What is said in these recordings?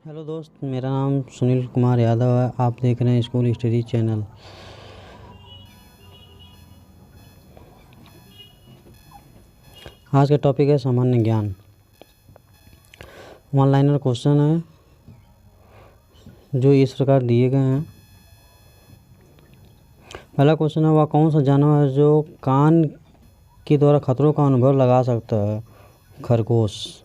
Hello दोस्त, मेरा नाम सुनील कुमार यादव है। आप देख रहे हैं स्कूल स्टडी चैनल। आज का टॉपिक है सामान्य ज्ञान। वन लाइनर क्वेश्चन है जो इस प्रकार दिए गए हैं। पहला क्वेश्चन है, वह कौन सा जानवर है जो कान के द्वारा खतरों का अनुभव लगा सकता है? खरगोश।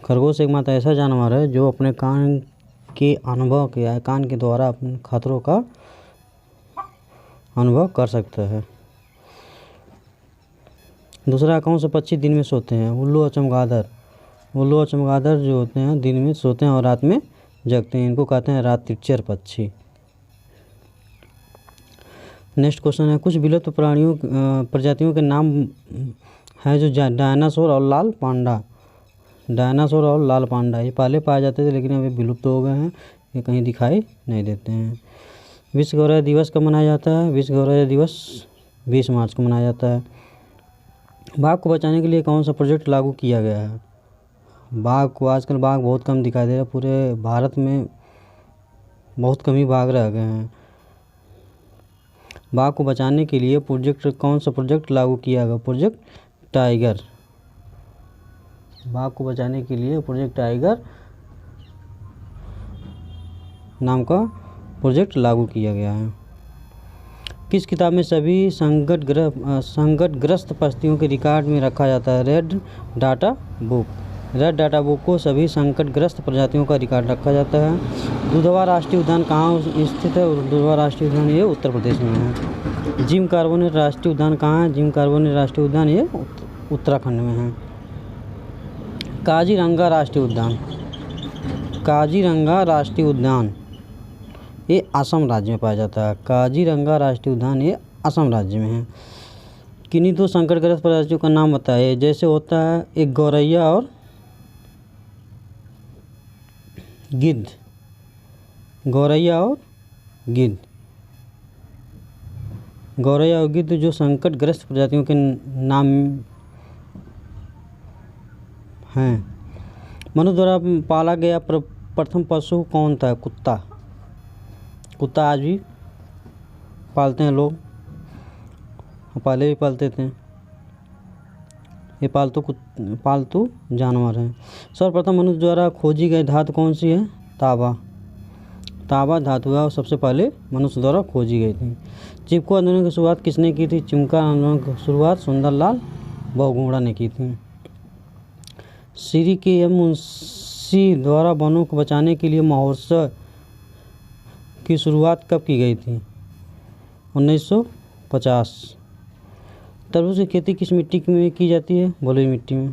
खरगोश एकमात्र ऐसा जानवर है जो अपने कान के अनुभव किया है, कान के द्वारा अपने खतरों का अनुभव कर सकता है। दूसरा, कौन से पक्षी दिन में सोते हैं? उल्लू और चमगादड़। उल्लू और चमगादड़ जो होते हैं दिन में सोते हैं और रात में जगते हैं। इनको कहते हैं रात्रिचर पक्षी। नेक्स्ट क्वेश्चन है, कुछ विलुप्त प्रजातियों के नाम है जो डायनासोर और लाल पांडा। डायनासोर और लाल पांडा ये पहले पाए जाते थे लेकिन अभी विलुप्त हो गए हैं, ये कहीं दिखाई नहीं देते हैं। विश्व गौरैया दिवस कब मनाया जाता है? विश्व गौरैया दिवस 20 मार्च को मनाया जाता है। बाघ को बचाने के लिए कौन सा प्रोजेक्ट लागू किया गया है? बाघ को आजकल बाघ बहुत कम दिखाई दे रहा है, पूरे भारत में बहुत कम ही बाघ रह गए हैं। बाघ को बचाने के लिए कौन सा प्रोजेक्ट लागू किया गया? Project tiger. बाघ को बचाने के लिए प्रोजेक्ट टाइगर नाम का प्रोजेक्ट लागू किया गया है। किस किताब में सभी संकटग्रस्त परिस्थितियों के रिकॉर्ड में रखा जाता है? Red data book. Red data book को सभी संकटग्रस्त प्रजातियों का रिकॉर्ड रखा जाता है। दुधवा राष्ट्रीय उद्यान कहाँ स्थित है? दुधवा राष्ट्रीय उद्यान ये उत्तर प्रदेश में है। जिम कार्बोनेट राष्ट्रीय उद्यान कहाँ है? जिम कार्बोनेट राष्ट्रीय उद्यान ये उत्तराखंड में है। काजीरंगा राष्ट्रीय उद्यान। काजीरंगा राष्ट्रीय उद्यान ये असम राज्य में पाया जाता है। काजीरंगा राष्ट्रीय उद्यान ये असम राज्य में है। किन्हीं दो संकटग्रस्त प्रजातियों का नाम बताइए। जैसे होता है एक गौरैया और गिद्ध। गौरैया और गिद्ध। गौरैया और गिद्ध जो संकटग्रस्त प्रजातियों के नाम हैं। मनुष्य द्वारा पाला गया प्रथम पशु कौन था? कुत्ता। कुत्ता आज भी पालते हैं लोग, पहले भी पालते थे। ये पालतू जानवर हैं। सर्वप्रथम मनुष्य द्वारा खोजी गई धातु कौन सी है? तांबा। तांबा धातु है और सबसे पहले मनुष्य द्वारा खोजी गई थी। चिपको आंदोलन की शुरुआत किसने की थी? चिमटा आंदोलन की शुरुआत सुंदरलाल बहुगुणा ने की थी। श्री के एम मुंशी द्वारा वनों को बचाने के लिए महोत्सव की शुरुआत कब की गई थी? 1950। तरबूज की खेती किस मिट्टी में की जाती है? बलुई मिट्टी में।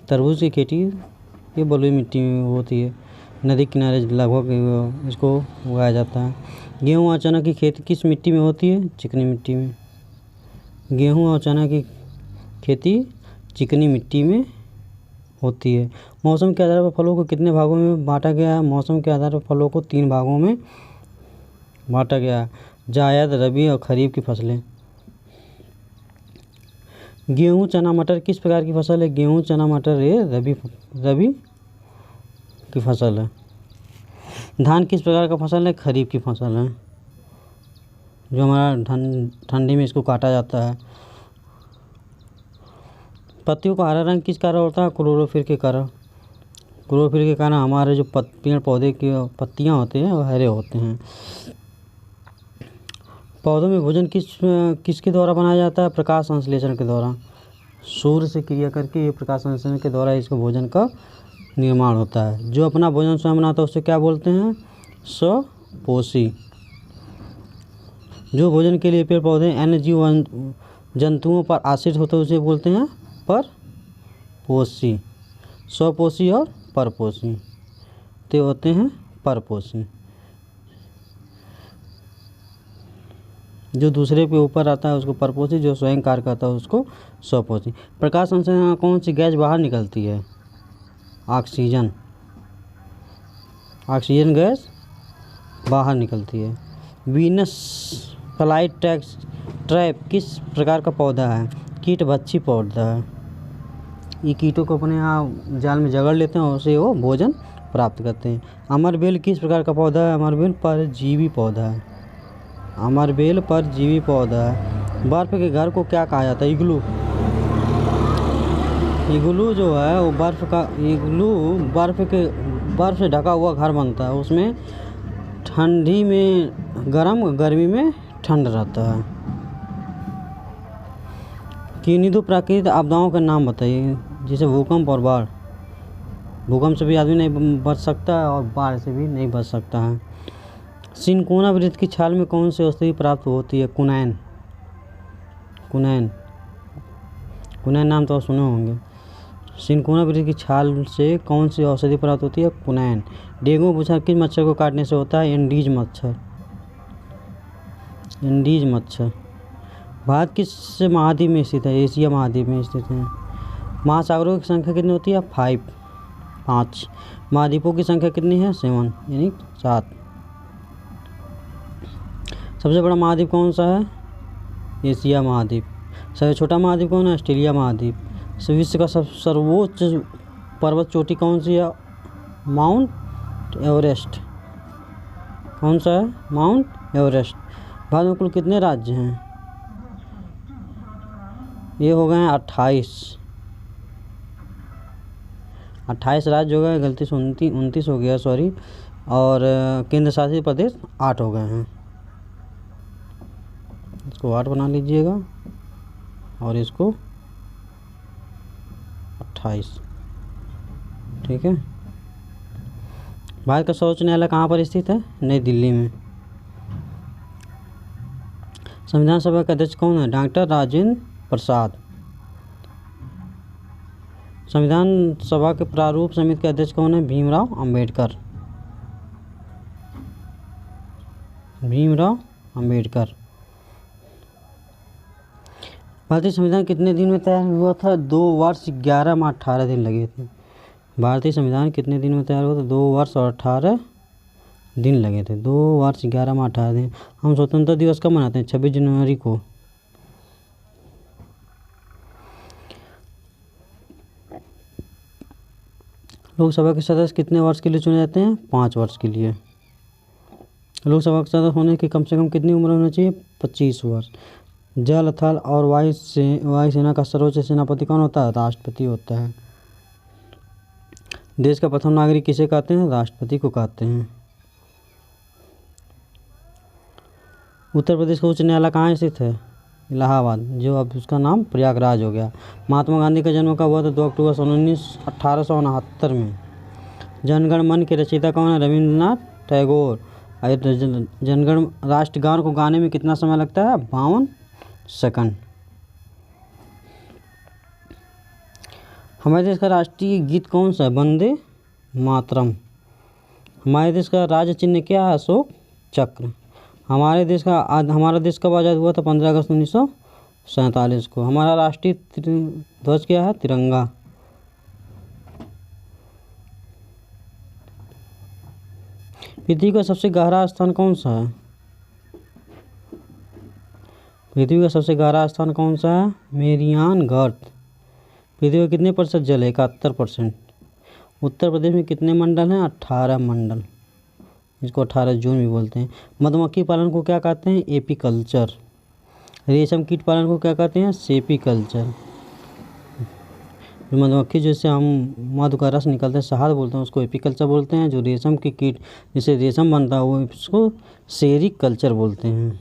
तरबूज की खेती ये बलुई मिट्टी में होती है। नदी किनारे लगभग इसको उगाया जाता है। गेहूँ और चना की खेती किस मिट्टी में होती है? चिकनी मिट्टी में। गेहूँ और चना की खेती चिकनी मिट्टी में होती है। मौसम के आधार पर फलों को कितने भागों में बांटा गया है? मौसम के आधार पर फलों को 3 भागों में बांटा गया है। जायद, रबी और खरीफ की फसलें। गेहूँ चना मटर किस प्रकार की फसल है? गेहूँ चना मटर ये रबी की फसल है। धान किस प्रकार का फसल है? खरीफ की फसल है, जो हमारा ठंडी में इसको काटा जाता है। पत्तियों का हरा रंग किस कारण होता है? क्लोरोफिल के कारण। क्लोरोफिल के कारण हमारे जो पेड़ पौधे की पत्तियां होते हैं वो हरे होते हैं। पौधों में भोजन किसके द्वारा बनाया जाता है? प्रकाश संश्लेषण के द्वारा। सूर्य से क्रिया करके ये प्रकाश संश्लेषण के द्वारा इसको भोजन का निर्माण होता है। जो अपना भोजन स्वयं बनाता है उसे क्या बोलते हैं? स्वपोषी। जो भोजन के लिए पेड़ पौधे अन्य जीव जंतुओं पर आश्रित होते हैं उसे बोलते हैं परपोषी। स्वपोषी और परपोषी ते होते हैं परपोषी। जो दूसरे पे ऊपर आता है उसको परपोषी, जो स्वयं कार्य करता है उसको स्वपोषी। प्रकाश संश्लेषण कौन सी गैस बाहर निकलती है? ऑक्सीजन। ऑक्सीजन गैस बाहर निकलती है। वीनस फ्लाई ट्रैप किस प्रकार का पौधा है? कीट भक्षी पौधा है। ये कीटों को अपने यहाँ जाल में जकड़ लेते हैं और उसे वो भोजन प्राप्त करते हैं। अमरबेल किस प्रकार का पौधा है? अमरबेल परजीवी पौधा है। अमरबेल परजीवी पौधा है। बर्फ के घर को क्या कहा जाता है? इग्लू। इग्लू जो है वो बर्फ से ढका हुआ घर बनता है। उसमें ठंडी में गर्म, गर्मी में ठंड रहता है। किन्हीं दो प्राकृतिक आपदाओं के नाम बताइए, जैसे भूकंप और बाढ़। भूकंप से भी आदमी नहीं बच सकता है और बाढ़ से भी नहीं बच सकता है। सिनकोना वृत्त की छाल में कौन सी औषधि प्राप्त होती है? कुनैन। कुनैन नाम तो आप सुने होंगे। सिनकोना वृत्त की छाल से कौन सी औषधि प्राप्त होती है? कुनैन। डेंगू बुखार किस मच्छर को काटने से होता है? एंडीज मच्छर। एंडीज मच्छर। भारत किस महाद्वीप में स्थित है? एशिया महाद्वीप में स्थित है। महासागरों की संख्या कितनी होती है? 5। महाद्वीपों की संख्या कितनी है? 7 यानी 7। सबसे बड़ा महाद्वीप कौन सा है? एशिया महाद्वीप। सबसे छोटा महाद्वीप कौन है? ऑस्ट्रेलिया महाद्वीप। विश्व का सर्वोच्च पर्वत चोटी कौन सी है? Mount Everest. कौन सा है? Mount Everest. भारत में कुल कितने राज्य हैं? ये हो गए हैं 28 राज्य हो गए। गलती से 29 हो गया, सॉरी। और केंद्र शासित प्रदेश 8 हो गए हैं। इसको 8 बना लीजिएगा और इसको 28। ठीक है। भारत का सर्वोच्च न्यायालय कहाँ पर स्थित है? नई दिल्ली में। संविधान सभा के अध्यक्ष कौन है? डॉक्टर राजेंद्र प्रसाद। संविधान सभा के प्रारूप समिति के अध्यक्ष कौन है? भीमराव अंबेडकर। भीमराव अंबेडकर। भारतीय संविधान कितने दिन में तैयार हुआ था? 2 वर्ष 11 माह 18 दिन लगे थे। भारतीय संविधान कितने दिन में तैयार हुआ था? 2 वर्ष और 18 दिन लगे थे। 2 वर्ष 11 माह 18 दिन। हम स्वतंत्रता दिवस कब मनाते हैं? 26 जनवरी को। लोकसभा के सदस्य कितने वर्ष के लिए चुने जाते हैं? 5 वर्ष के लिए। लोकसभा के सदस्य होने की कम से कम कितनी उम्र होनी चाहिए? 25 वर्ष। जल, थल और वायुसेना का सर्वोच्च सेनापति कौन होता है? राष्ट्रपति होता है। देश का प्रथम नागरिक किसे कहते हैं? राष्ट्रपति को कहते हैं। उत्तर प्रदेश का उच्च न्यायालय कहाँ स्थित है? इलाहाबाद, जो अब उसका नाम प्रयागराज हो गया। महात्मा गांधी का जन्म कब हुआ था? 2 अक्टूबर 1869 में। जनगण मन के रचयिता कौन है? रविंद्रनाथ टैगोर। जनगण राष्ट्रगान को गाने में कितना समय लगता है? 52 सेकंड। हमारे देश का राष्ट्रीय गीत कौन सा है? वंदे मातरम। हमारे देश का राज्य चिन्ह क्या है? अशोक चक्र। हमारा देश कब आज़ाद हुआ था? 15 अगस्त 1947 को। हमारा राष्ट्रीय ध्वज क्या है? तिरंगा। पृथ्वी का सबसे गहरा स्थान कौन सा है? पृथ्वी का सबसे गहरा स्थान कौन सा है? मेरियान गर्त। पृथ्वी का कितने प्रतिशत जल है? 71%। उत्तर प्रदेश में कितने मंडल हैं? 18 मंडल। इसको 18 जून भी बोलते हैं। मधुमक्खी पालन को क्या कहते हैं? एपीकल्चर। रेशम कीट पालन को क्या कहते हैं? सेपीकल्चर। जो मधुमक्खी जिससे हम मधु का रस निकलता है, शहद बोलते हैं, उसको एपीकल्चर बोलते हैं। जो रेशम की कीट जिससे रेशम बनता है वो उसको सेरीकल्चर बोलते हैं।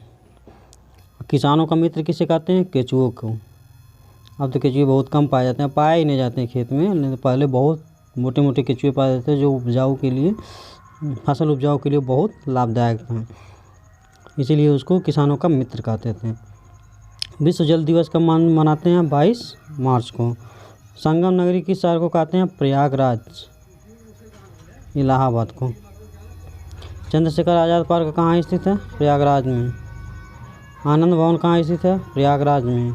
किसानों का मित्र किसे कहते हैं? केचुओं को। अब तो केचुए बहुत कम पाए जाते हैं, पाए ही नहीं जाते हैं खेत में। नहीं तो पहले बहुत मोटे मोटे केचुए पाए जाते थे, जो उपजाऊ के लिए, फसल उपजाऊ के लिए बहुत लाभदायक था। इसीलिए उसको किसानों का मित्र कहते थे। विश्व जल दिवस कब मनाते हैं? 22 मार्च को। संगम नगरी किस शहर को कहते हैं? प्रयागराज, इलाहाबाद को। चंद्रशेखर आज़ाद पार्क कहाँ स्थित है? प्रयागराज में। आनंद भवन कहाँ स्थित है? प्रयागराज में।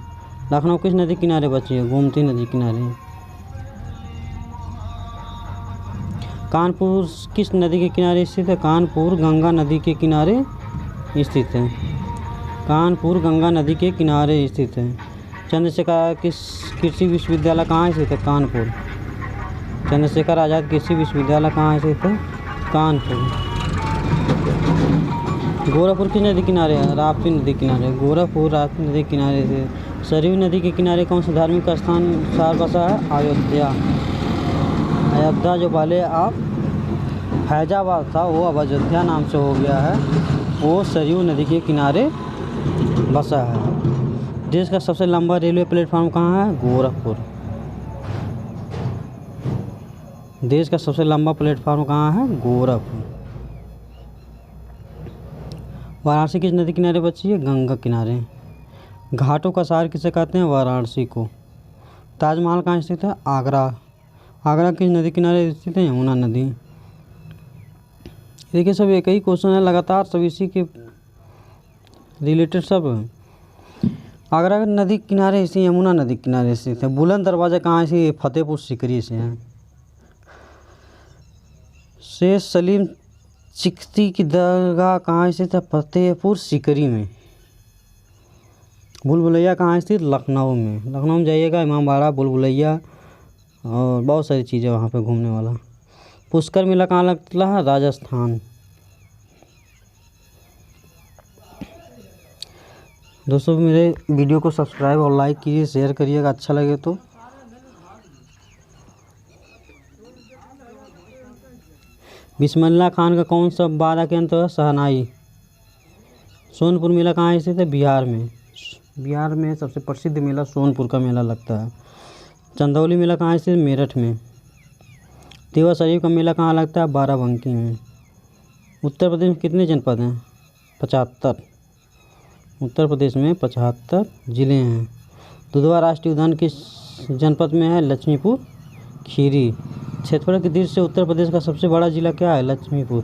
लखनऊ किस नदी किनारे बची है? गोमती नदी किनारे। कानपुर किस नदी के किनारे स्थित है? कानपुर गंगा नदी के किनारे स्थित है। कानपुर गंगा नदी के किनारे स्थित है। चंद्रशेखर किस कृषि विश्वविद्यालय कहाँ स्थित है? कानपुर। चंद्रशेखर आज़ाद कृषि विश्वविद्यालय कहाँ स्थित है? कानपुर। गोरखपुर किस नदी किनारे है? राप्ती नदी किनारे। गोरखपुर राप्ती नदी किनारे से। सरयू नदी के किनारे कौन सा धार्मिक स्थान शहर बसा है? अयोध्या। अयोध्या जो पहले आप फैजाबाद था वो अब अयोध्या नाम से हो गया है, वो सरयू नदी के किनारे बसा है। देश का सबसे लंबा रेलवे प्लेटफॉर्म कहाँ है? गोरखपुर। देश का सबसे लंबा प्लेटफॉर्म कहाँ है? गोरखपुर। वाराणसी किस नदी किनारे बची है? गंगा किनारे। घाटों का शहर किसे कहते हैं? वाराणसी को। ताजमहल कहाँ स्थित है? आगरा। आगरा किस नदी किनारे स्थित है? यमुना नदी। देखिए सब एक ही क्वेश्चन है लगातार, सब इसी के रिलेटेड सब। आगरा नदी किनारे स्थित, यमुना नदी किनारे स्थित है। बुलंद दरवाजा कहाँ से? फतेहपुर सीकरी से है। शेख सलीम चिश्ती की दरगाह कहाँ स्थित है? फतेहपुर सीकरी में। भूल भुलैया कहाँ स्थित? लखनऊ में। लखनऊ में जाइएगा, इमामबाड़ा, भूल भुलैया और बहुत सारी चीज़ें वहाँ पे घूमने वाला। पुष्कर मेला कहाँ लगता है? राजस्थान। दोस्तों मेरे वीडियो को सब्सक्राइब और लाइक कीजिए, शेयर करिएगा अच्छा लगे तो। बिस्मिल्लाह खान का कौन सा वादा के अंत है? शहनाई। सोनपुर मेला कहाँ स्थित है? बिहार में। बिहार में सबसे प्रसिद्ध मेला सोनपुर का मेला लगता है। चंदौली मेला कहाँ स्थित है? मेरठ में। देवा शरीफ का मेला कहाँ लगता है? बाराबंकी में। उत्तर प्रदेश में कितने जनपद हैं? 75। उत्तर प्रदेश में 75 ज़िले हैं। दुधवा राष्ट्रीय उद्यान किस जनपद में है? लक्ष्मीपुर खीरी। क्षेत्रफल की दृष्टि से उत्तर प्रदेश का सबसे बड़ा जिला क्या है? लक्ष्मीपुर।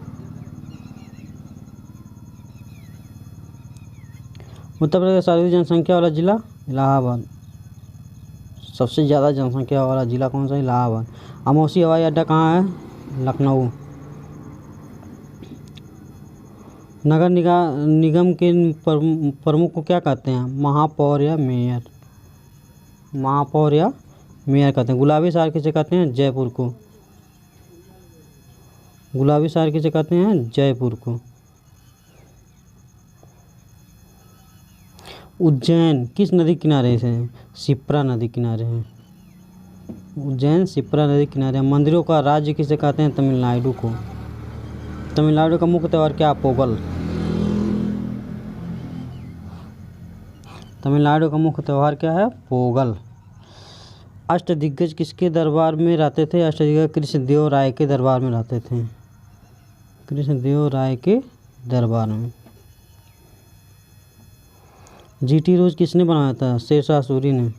उत्तर प्रदेश का सर्वाधिक जनसंख्या वाला जिला? इलाहाबाद। सबसे ज़्यादा जनसंख्या वाला जिला कौन सा? इलाहाबाद। अमौसी हवाई अड्डा कहाँ है? लखनऊ। नगर निगम के प्रमुख को क्या कहते हैं? महापौर या मेयर। महापौर या मेयर कहते हैं। गुलाबी शहर किसे कहते हैं? जयपुर को। गुलाबी शहर किसे कहते हैं? जयपुर को। उज्जैन किस नदी किनारे से है? शिप्रा नदी किनारे है। उज्जैन शिप्रा नदी किनारे। मंदिरों का राज्य किसे कहते हैं? तमिलनाडु को। तमिलनाडु का मुख्य त्यौहार क्या? पोंगल। तमिलनाडु का मुख्य त्यौहार क्या है? पोंगल। अष्टदिग्गज किसके दरबार में रहते थे? अष्टदिग्गज कृष्णदेव राय के दरबार में रहते थे। कृष्णदेव राय के दरबार में। जीटी रोड किसने बनाया था? शेरशाह सूरी ने।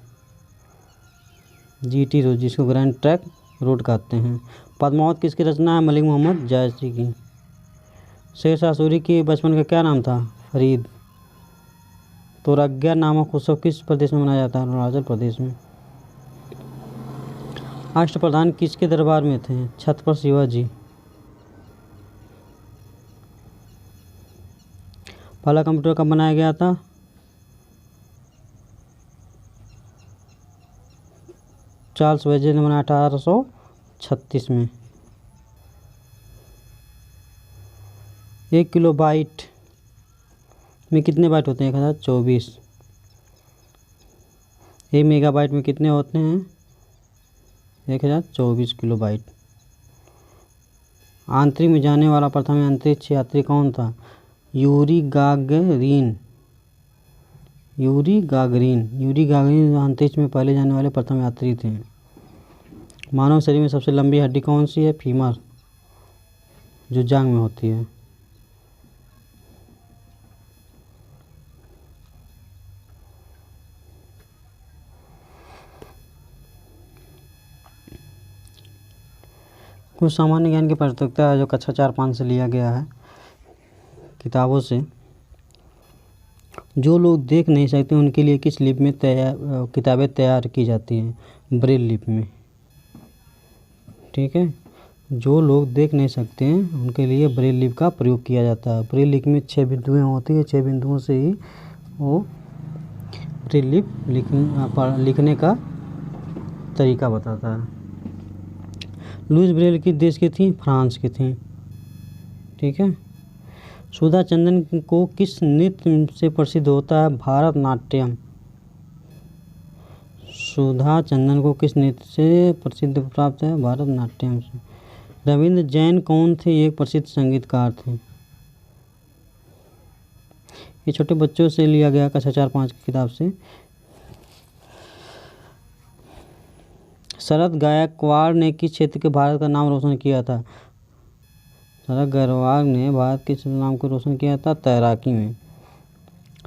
जीटी रोड जिसको ग्रैंड ट्रैंक रोड कहते हैं। पद्मावत किसकी रचना है? मलिक मोहम्मद जायसी की। शेरशाह सूरी के बचपन का क्या नाम था? फरीद। तोरज्ञा नामक उत्सव किस प्रदेश में मनाया जाता है? अरुणाचल प्रदेश में। अष्टप्रधान किसके दरबार में थे? छत्रपति शिवाजी। पहला कंप्यूटर कब बनाया गया था? चार्ल्स बेबेज ने बनाया 1836 में। 1 किलो बाइट में कितने बाइट होते हैं? 1024। 1 मेगाबाइट में कितने होते हैं? 1024 किलो बाइट। अंतरिक्ष में जाने वाला प्रथम अंतरिक्ष यात्री कौन था? Yuri Gagarin. यूरी गागरिन अंतरिक्ष में पहले जाने वाले प्रथम यात्री थे। मानव शरीर में सबसे लंबी हड्डी कौन सी है? फीमर, जो जांघ में होती है। कुछ सामान्य ज्ञान की प्रतियोगिता है जो कक्षा 4-5 से लिया गया है किताबों से। जो लोग देख नहीं सकते उनके लिए किस लिपि में किताबें तैयार की जाती हैं? ब्रेल लिपि में। ठीक है, जो लोग देख नहीं सकते हैं उनके लिए ब्रेल लिपि का प्रयोग किया जाता है। ब्रेल लिपि में 6 बिंदुएँ होती हैं, 6 बिंदुओं से ही वो ब्रेल लिपि लिखने का तरीका बताता है। लुइस ब्रेल किस देश की थी? फ्रांस की थी। ठीक है। सुधा चंद्रन को किस नृत्य से प्रसिद्ध होता है? भारतनाट्यम। सुधा चंद्रन को किस नृत्य से प्रसिद्ध प्राप्त है? भारतनाट्यम से। रविंद्र जैन कौन थे? एक प्रसिद्ध संगीतकार थे। ये छोटे बच्चों से लिया गया कक्षा 4-5 की किताब से। शरद गायकवाड़ ने किस क्षेत्र के भारत का नाम रोशन किया था? शरद गायकवाड़ ने भारत के नाम को रोशन किया था तैराकी में।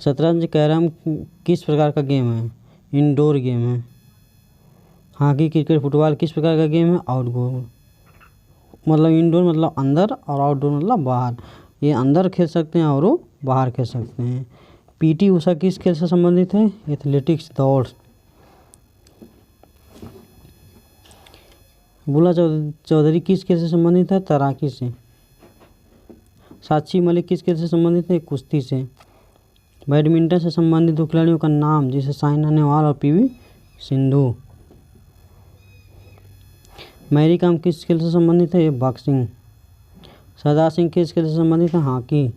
शतरंज कैरम किस प्रकार का गेम है? इंडोर गेम है। हॉकी क्रिकेट फुटबॉल किस प्रकार का गेम है? आउटडोर। मतलब इंडोर मतलब अंदर और आउटडोर मतलब बाहर। ये अंदर खेल सकते हैं और वो बाहर खेल सकते हैं। पीटी उषा किस खेल से संबंधित है? एथलेटिक्स, दौड़। बुला चौधरी किस खेल से संबंधित है? तैराकी से। साक्षी मलिक किस खेल से संबंधित है? कुश्ती से। बैडमिंटन से संबंधित दो खिलाड़ियों का नाम, जैसे साइना नेहवाल और पीवी सिंधु। मैरी कॉम किस खेल से संबंधित है? बॉक्सिंग। सरदार सिंह किस खेल से संबंधित है? हॉकी।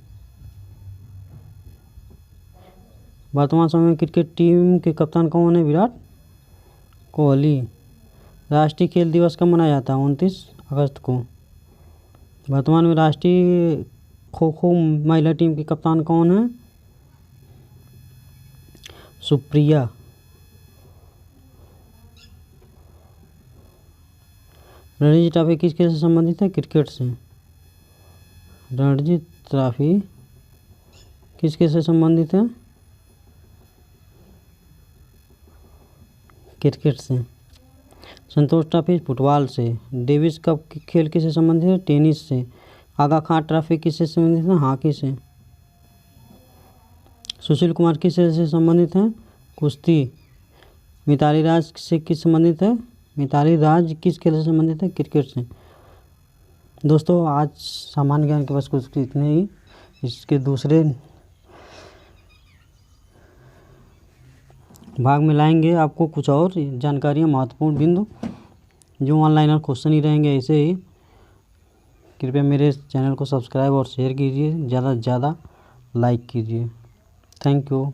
वर्तमान समय में क्रिकेट टीम के कप्तान कौन है? विराट कोहली। राष्ट्रीय खेल दिवस कब मनाया जाता है? 29 अगस्त को। वर्तमान में राष्ट्रीय खो खो महिला टीम की कप्तान कौन है? सुप्रिया। रणजी ट्रॉफी किस खेल से संबंधित है? क्रिकेट से। रणजी ट्रॉफी किस खेल से संबंधित है? क्रिकेट से। संतोष ट्रॉफी फुटबॉल से। डेविस कप खेल किससे संबंधित है? टेनिस से। आगा खां ट्रॉफी किससे संबंधित है? हॉकी से। सुशील कुमार किस खेल से संबंधित है? कुश्ती। मिताली राज से किस संबंधित है? मिताली राज किस खेल से संबंधित है? क्रिकेट से। दोस्तों आज सामान्य ज्ञान के बस कुछ इतने ही। इसके दूसरे भाग में लाएंगे आपको कुछ और जानकारियाँ, महत्वपूर्ण बिंदु जो ऑनलाइन और क्वेश्चन ही रहेंगे ऐसे ही। कृपया मेरे चैनल को सब्सक्राइब और शेयर कीजिए, ज़्यादा से ज़्यादा लाइक कीजिए। Thank you.